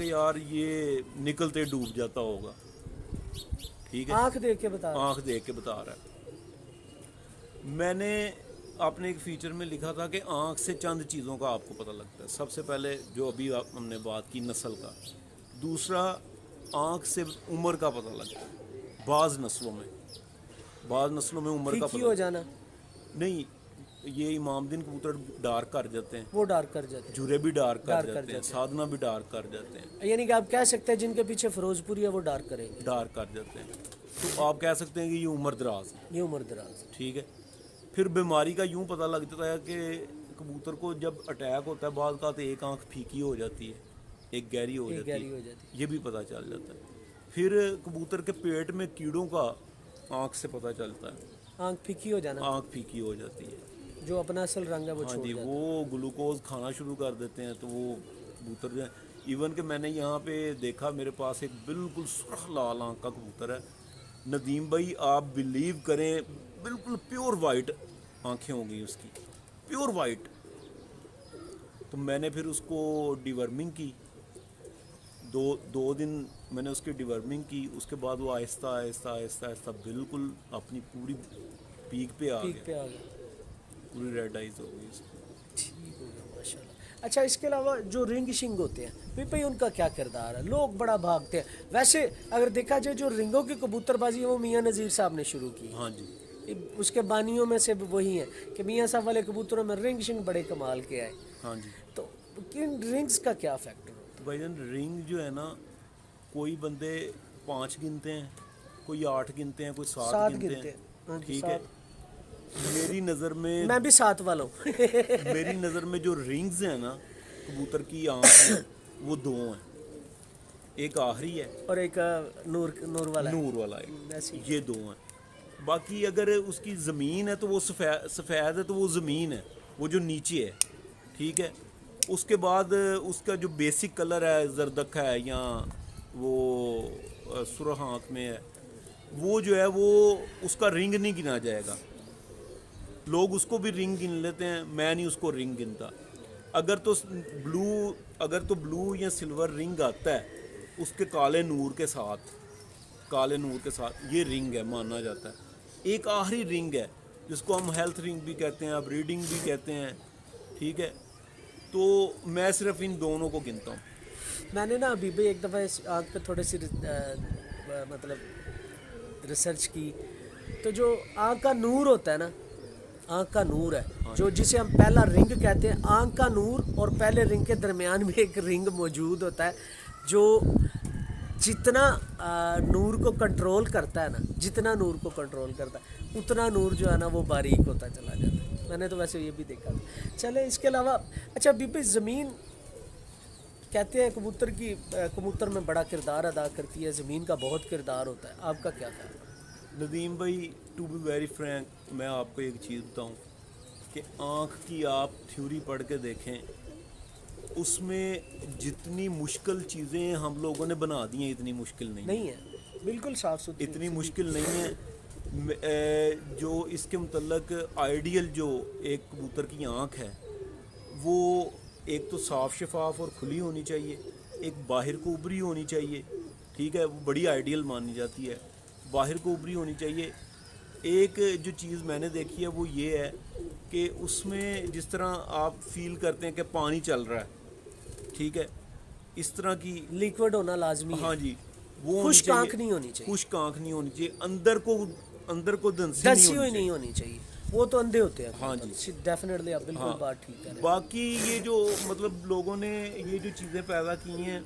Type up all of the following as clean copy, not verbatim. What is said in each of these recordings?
کہ یار یہ نکلتے ڈوب جاتا ہوگا. ٹھیک ہے, آنکھ دیکھ کے بتا رہا آنکھ دیکھ کے بتا رہا ہے. میں نے اپنے ایک فیچر میں لکھا تھا کہ آنکھ سے چند چیزوں کا آپ کو پتہ لگتا ہے. سب سے پہلے جو ابھی ہم نے بات کی نسل کا. دوسرا, آنکھ سے عمر کا پتہ لگتا ہے. بعض نسلوں میں عمر کا پھیکی پتہ ہو جانا, نہیں, یہ امام دین کبوتر ڈارک کر جاتے ہیں, وہ ڈارک کر جاتے جورے بھی ڈارک ڈارک کر کر جاتے ہیں, جاتے ہیں. سادنا بھی ڈارک کر جاتے ہیں, ہیں. یعنی کہ آپ کہہ سکتے ہیں جن کے پیچھے فیروز پوری ہے وہ ڈارک کریں گے, ڈارک کر جاتے ہیں. تو آپ کہہ سکتے ہیں کہ یہ عمر دراز ہے. یہ عمر دراز ہے. ٹھیک ہے. پھر بیماری کا یوں پتہ لگ جاتا ہے کہ کبوتر کو جب اٹیک ہوتا ہے بعض کا تو ایک آنکھ پھیکی ہو جاتی ہے, ایک گہری ہو جاتی گہری ہے, ہو جاتی ہے. یہ بھی پتہ چل جاتا ہے. پھر کبوتر کے پیٹ میں کیڑوں کا آنکھ سے پتہ چلتا ہے, آنکھ پھیکی ہو جانا, آنکھ پھیکی ہو جاتی ہے. جو اپنا اصل رنگ ہے وہ ہاں چھوڑ جی, جاتا ہے. وہ گلوکوز کھانا شروع کر دیتے ہیں تو وہ کبوتر جو ہے, ایون کہ میں نے یہاں پہ دیکھا میرے پاس ایک بالکل سرخ لال آنکھ کا کبوتر ہے ندیم بھائی, آپ بلیو کریں بالکل پیور وائٹ آنکھیں ہوں گی اس کی, پیور وائٹ. تو میں نے پھر اس کو ڈیورمنگ کی, دو دن میں نے اس کی ڈیورمنگ کی. اس کے بعد وہ آہستہ آہستہ آہستہ آہستہ بالکل اپنی پوری پیک پہ آ پیک پہ گیا, آ گیا. پوری ریڈ آئیز ہو گئی اس کی. ٹھیک ہو گیا ماشاء اللہ. اچھا, اس کے علاوہ جو رنگ شنگ ہوتے ہیں بھائی ان کا کیا کردار ہے؟ لوگ بڑا بھاگتے ہیں. ویسے اگر دیکھا جائے جو رنگوں کی کبوتر بازی ہے وہ میاں نذیر صاحب نے شروع کی. ہاں جی, اس کے بانیوں میں سے وہی ہیں کہ میاں صاحب والے کبوتروں میں رنگ شنگ بڑے کمال کے آئے. ہاں جی. تو ان رنگز کا کیا فیکٹر ہوتا ہے؟ تو بھائی جان رنگ جو ہے نا, کوئی بندے 5 گنتے ہیں, کوئی 8 گنتے ہیں, کوئی 7 گنتے ہیں. ہاں جی, ٹھیک ہے. میری نظر میں بھی 7 والا ہوں. میری نظر میں جو رنگز ہیں نا کبوتر کی آنکھ میں وہ 2 ہیں, ایک آخری ہے اور ایک نور والا ہے. نور والا ہے, ایسی یہ 2 ہیں. باقی اگر اس کی زمین ہے تو وہ سفید ہے تو وہ زمین ہے, وہ جو نیچے ہے. ٹھیک ہے. اس کے بعد اس کا جو بیسک کلر ہے زردک ہے یا وہ سرخ آنکھ میں ہے, وہ جو ہے وہ اس کا رنگ نہیں گنا جائے گا. لوگ اس کو بھی رنگ گن لیتے ہیں, میں نہیں اس کو رنگ گنتا. اگر تو بلو یا سلور رنگ آتا ہے اس کے کالے نور کے ساتھ یہ رنگ ہے, مانا جاتا ہے. ایک آخری رنگ ہے جس کو ہم ہیلتھ رنگ بھی کہتے ہیں, بریڈنگ بھی کہتے ہیں. ٹھیک ہے. تو میں صرف ان دونوں کو گنتا ہوں. میں نے نا ابھی بھی ایک دفعہ اس آنکھ پہ تھوڑی سی مطلب ریسرچ کی, تو جو آنکھ کا نور ہوتا ہے نا, آنکھ کا نور ہے جو جسے ہم پہلا رنگ کہتے ہیں, آنکھ کا نور اور پہلے رنگ کے درمیان بھی ایک رنگ موجود ہوتا ہے جو جتنا نور کو کنٹرول کرتا ہے اتنا نور جو ہے نا وہ باریک ہوتا چلا جاتا ہے. میں نے تو ویسے یہ بھی دیکھا تھا. چلے اس کے علاوہ اچھا بی زمین کہتے ہیں کبوتر میں بڑا کردار ادا کرتی ہے, زمین کا بہت کردار ہوتا ہے. آپ کا کیا خیال ہے؟ ندیم بھائی, ٹو بی ویری فرینک, میں آپ کو ایک چیز بتاؤں کہ آنکھ کی آپ تھیوری پڑھ کے دیکھیں, اس میں جتنی مشکل چیزیں ہم لوگوں نے بنا دی ہیں اتنی مشکل نہیں ہے. بالکل صاف ستھری, اتنی مشکل نہیں ہے. جو اس کے متعلق آئیڈیل جو ایک کبوتر کی آنکھ ہے وہ ایک تو صاف شفاف اور کھلی ہونی چاہیے, ایک باہر کو ابری ہونی چاہیے. ٹھیک ہے, وہ بڑی آئیڈیل مانی جاتی ہے, باہر کو ابری ہونی چاہیے. ایک جو چیز میں نے دیکھی ہے وہ یہ ہے کہ اس میں جس طرح آپ فیل کرتے ہیں کہ پانی چل رہا ہے, ٹھیک ہے, اس طرح کی لیکوڈ ہونا لازمی ہے. ہاں جی, وہ خشک آنکھ نہیں ہونی چاہیے. خشک آنکھ نہیں ہونی چاہیے, اندر کو دنسی نہیں ہونی چاہیے. وہ تو اندھے ہوتے ہیں. ہاں جی, ڈیفینیٹلی آپ بالکل بات ٹھیک کر رہے ہیں. باقی یہ جو مطلب لوگوں نے یہ جو چیزیں پیدا کی ہیں,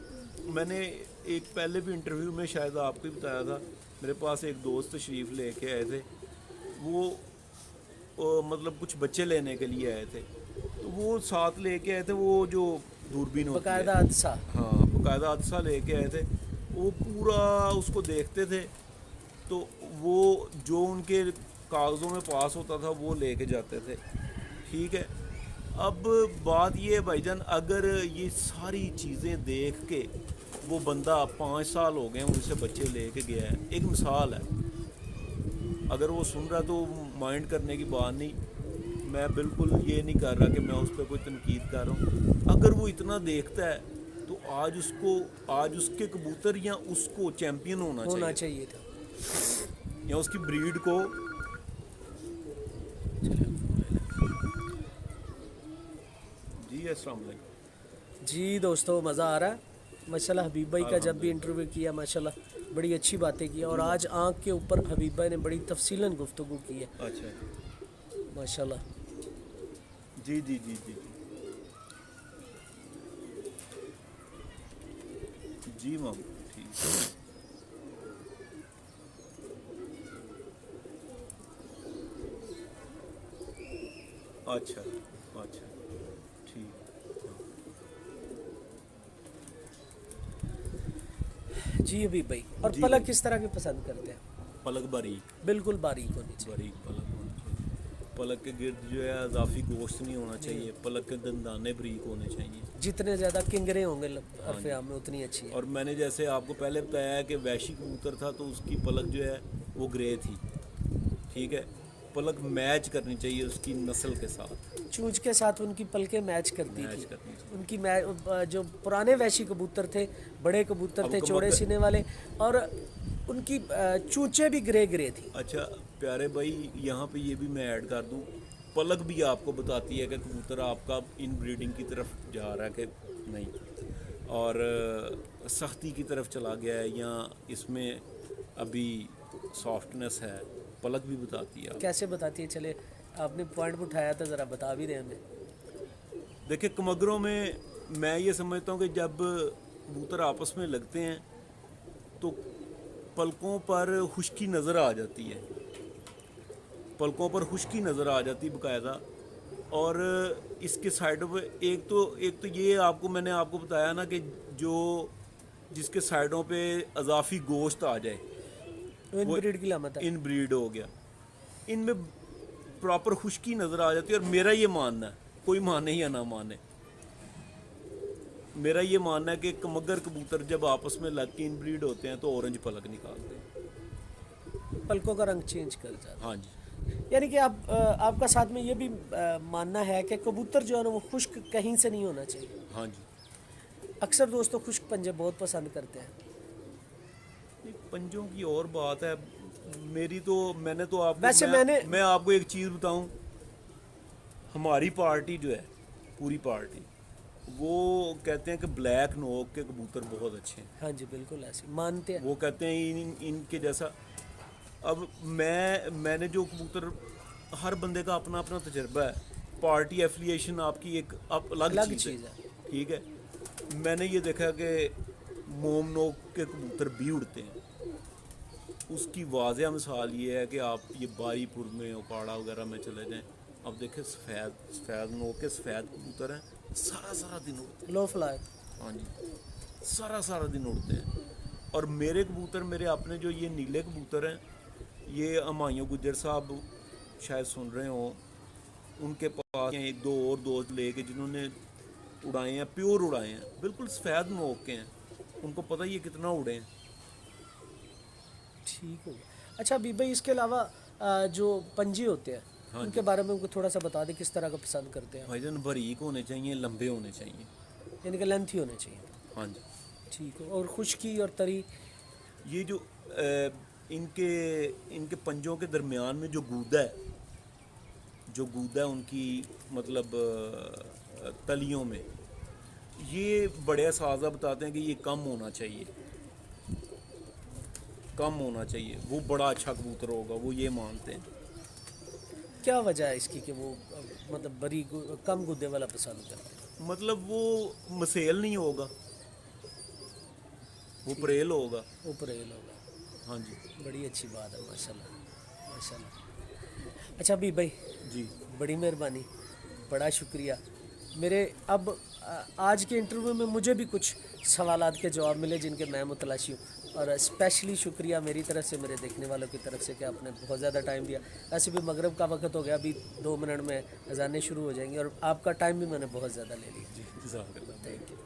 میں نے ایک پہلے بھی انٹرویو میں شاید آپ کو ہی بتایا تھا, میرے پاس ایک دوست تشریف لے کے آئے تھے, وہ مطلب کچھ بچے لینے کے لیے آئے تھے, تو وہ ساتھ لے کے آئے تھے وہ جو دوربین ہوتی ہے, باقاعدہ حادثہ, ہاں باقاعدہ حادثہ لے کے آئے تھے. وہ پورا اس کو دیکھتے تھے تو وہ جو ان کے کاغذوں میں پاس ہوتا تھا وہ لے کے جاتے تھے. ٹھیک ہے. اب بات یہ ہے بھائی جان, اگر یہ ساری چیزیں دیکھ کے وہ بندہ 5 سال ہو گئے ان سے بچے لے کے گیا ہے, ایک مثال ہے, اگر وہ سن رہا تو مائنڈ کرنے کی بات نہیں, میں بالکل یہ نہیں کر رہا کہ میں اس پہ کوئی تنقید کر رہا ہوں. اگر وہ اتنا دیکھتا ہے تو آج اس کے کبوتر یا اس کو چیمپئن ہونا چاہیے تھا. یا اس کی بریڈ کو. جی السلام علیکم. جی دوستو مزہ آ رہا ہے ماشاءاللہ. حبیب بھائی کا جب بھی انٹرویو کیا ماشاءاللہ بڑی اچھی باتیں کی, اور آج آنکھ کے اوپر حبیب بھائی نے بڑی تفصیلاً گفتگو کی ہے. اچھا ماشاءاللہ. جی جی جی جی جی مام ٹھیک. اچھا اچھا ٹھیک. جی حبیب بھائی, اور پلک کس طرح کی پسند کرتے ہیں؟ پلک باریک, بالکل باریک ہونی چاہیے. باریک پلک ہونی چاہیے. پلک کے گرد جو ہے اضافی گوشت نہیں ہونا چاہیے. پلک کے دندانے بریک ہونے چاہیے. جتنے زیادہ کنگرے ہوں گے عرف عام میں اتنی اچھی ہے. اور میں نے جیسے آپ کو پہلے بتایا ہے کہ ویشی کبوتر تھا تو اس کی پلک جو ہے وہ گرے تھی. ٹھیک ہے, پلک میچ کرنی چاہیے اس کی نسل کے ساتھ. چونچ کے ساتھ ان کی پلکیں میچ کرتی تھی. کرنی چاہیے. ان کی جو پرانے ویشی کبوتر تھے, بڑے کبوتر تھے چوڑے سینے والے, اور ان کی چونچیں بھی گرے گرے تھی. اچھا پیارے بھائی, یہاں پہ یہ بھی میں ایڈ کر دوں, پلک بھی آپ کو بتاتی ہے کہ کبوتر آپ کا ان بریڈنگ کی طرف جا رہا ہے کہ نہیں, اور سختی کی طرف چلا گیا ہے یا اس میں ابھی سافٹنس ہے. پلک بھی بتاتی ہے. کیسے بتاتی ہے؟ چلے آپ نے پوائنٹ اٹھایا تو ذرا بتا بھی دیں ہمیں. دیکھیں کمگروں میں یہ سمجھتا ہوں کہ جب کبوتر آپس میں لگتے ہیں تو پلکوں پر خشکی نظر آ جاتی ہے. پلکوں پر خشکی نظر آ جاتی باقاعدہ. اور اس کے سائڈوں پہ ایک تو یہ آپ کو میں نے آپ کو بتایا نا کہ جس کے سائڈوں پہ اضافی گوشت آ جائے وہ ان بریڈ کی علامت ہے. ان بریڈ ہو گیا. ان میں پراپر خشکی نظر آ جاتی ہے. اور میرا یہ ماننا ہے, کوئی مانے یا نہ مانے, میرا یہ ماننا ہے کہ کمگر کبوتر جب آپس میں لگ کے ان بریڈ ہوتے ہیں تو اورنج پلک نکالتے ہیں. پلکوں کا رنگ چینج کر جاتا ہے. ہاں جی. یعنی کہ آپ کا ساتھ میں یہ بھی ماننا ہے کہ کبوتر جو ہے نا وہ خشک کہیں سے نہیں ہونا چاہیے. ہاں جی. اکثر دوستوں خشک پنجے بہت پسند کرتے ہیں. پنجوں کی اور بات ہے. میں نے تو آپ ویسے میں آپ کو ایک چیز بتاؤں, ہماری پارٹی جو ہے پوری پارٹی وہ کہتے ہیں کہ بلیک نوک کے کبوتر بہت اچھے ہیں. ہاں جی بالکل ایسے مانتے ہیں. وہ کہتے ہیں ان کے جیسا. اب میں نے جو کبوتر, ہر بندے کا اپنا اپنا تجربہ ہے. پارٹی ایفیلیشن آپ کی ایک الگ چیز ہے. ٹھیک ہے, میں نے یہ دیکھا کہ موم نوک کے کبوتر بھی اڑتے ہیں. اس کی واضح مثال یہ ہے کہ آپ یہ باری پور میں اوکاڑا وغیرہ میں چلے جائیں, اب دیکھیں سفید نوک کے سفید کبوتر ہیں, سارا دن اڑتے ہیں. لو فلائی. ہاں جی, سارا دن اڑتے ہیں. اور میرے کبوتر, میرے اپنے جو یہ نیلے کبوتر ہیں, یہ ہمایوں گجر صاحب شاید سن رہے ہوں, ان کے پاس ایک دو اور دوست لے کے جنہوں نے اڑائے ہیں, پیور اڑائے ہیں, بالکل سفید نوک کے ہیں. ان کو پتہ یہ کتنا اڑے ہیں. ٹھیک ہو گیا. اچھا حبیب بھائی, اس کے علاوہ جو پنجے ہوتے ہیں ان کے بارے میں ان کو تھوڑا سا بتا دیں کس طرح کا پسند کرتے ہیں. بھائی جان باریک ہونے چاہیے, لمبے ہونے چاہیے. یعنی کہ لینتھی ہونے چاہیے. ہاں جی. ٹھیک ہو. اور خشکی اور تری, یہ جو ان کے پنجوں کے درمیان میں جو گودا ہے ان کی مطلب تلیوں میں, یہ بڑے اساتذہ بتاتے ہیں کہ یہ کم ہونا چاہیے. وہ بڑا اچھا کبوتر ہوگا, وہ یہ مانتے ہیں. کیا وجہ ہے اس کی کہ وہ مطلب کم گودے والا پسند کرتے ہیں؟ مطلب وہ مسیل نہیں ہوگا, وہ پریل ہوگا. ہاں جی. بڑی اچھی بات ہے ماشاءاللہ. اچھا حبیب بھائی جی, بڑی مہربانی, بڑا شکریہ. میرے اب آج کے انٹرویو میں مجھے بھی کچھ سوالات کے جواب ملے جن کے میں متلاشی ہوں, اور اسپیشلی شکریہ میری طرف سے, میرے دیکھنے والوں کی طرف سے کہ آپ نے بہت زیادہ ٹائم دیا. ایسے بھی مغرب کا وقت ہو گیا, ابھی 2 منٹ میں اذانیں شروع ہو جائیں گی, اور آپ کا ٹائم بھی میں نے بہت زیادہ لے لیا. جی جزاک اللہ. Thank you.